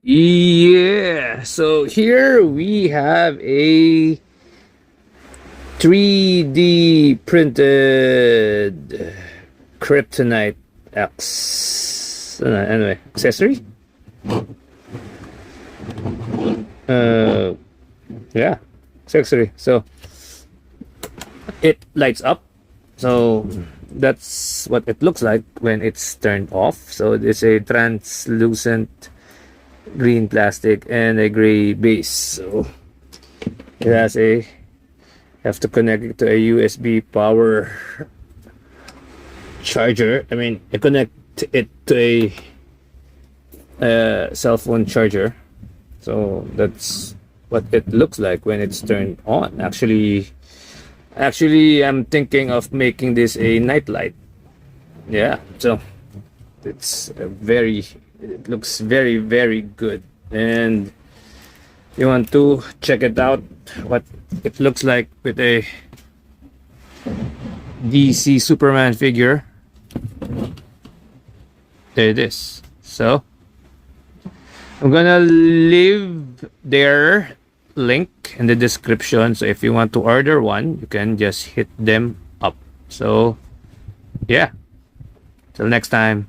Yeah, so here we have a 3D printed Kryptonite X. Anyway, accessory. Uh, yeah, accessory. So it lights up. So that's what it looks like when it's turned off. So it's a translucent green plastic and a gray base. So it has a have to connect it to a USB power charger. I mean, I connect it to a cell phone charger. So that's what it looks like when it's turned on. Actually, I'm thinking of making this a night light. Yeah, so it looks very, very good. And you want to check it out, what it looks like with a DC Superman figure. There it is. So I'm gonna leave their link in the description, so if you want to order one, you can just hit them up. So yeah, till next time.